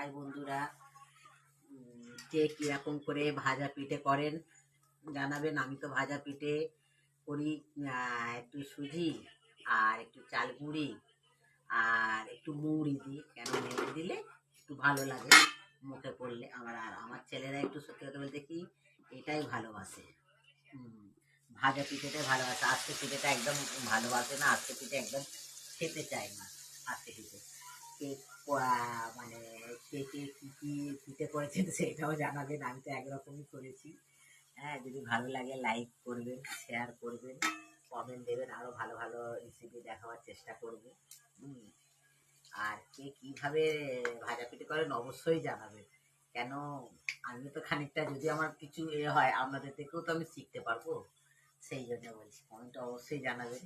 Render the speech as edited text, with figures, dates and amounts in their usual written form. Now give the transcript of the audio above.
High বন্ধুরা, কে কিরকম করে ভাজা পিঠে করেন জানাবেন। আমি তো ভাজা পিঠে করি একটু সুজি আর একটু চাল গুঁড়ি আর একটু মৌরি দিই। কেন মৌরি দিলে একটু ভালো লাগে মুখে পড়লে। আমার ছেলেরা একটু সত্যি কথা বলতে কি এটাই ভালোবাসে। ভাজা পিঠেটাই ভালোবাসে, আস্তে পিঠেটা একদম ভালোবাসে না, আস্তে পিঠে একদম খেতে চায় না। আস্তে পিঠে কে মানে কে কে কী কী পিঠে করেছেন সেটাও জানাবেন। আমি তো একরকমই করেছি। হ্যাঁ, যদি ভালো লাগে লাইক করবেন, শেয়ার করবেন, কমেন্ট দেবেন, আরও ভালো ভালো রেসিপি দেখাবার চেষ্টা করব। আর কে কীভাবে ভাজা পিঠে করেন অবশ্যই জানাবেন। কেন আমি তো খানিকটা যদি আমার কিছু হয় আপনাদের থেকেও তো আমি শিখতে পারবো। সেই জন্য বলছি, কমেন্টটা অবশ্যই জানাবেন।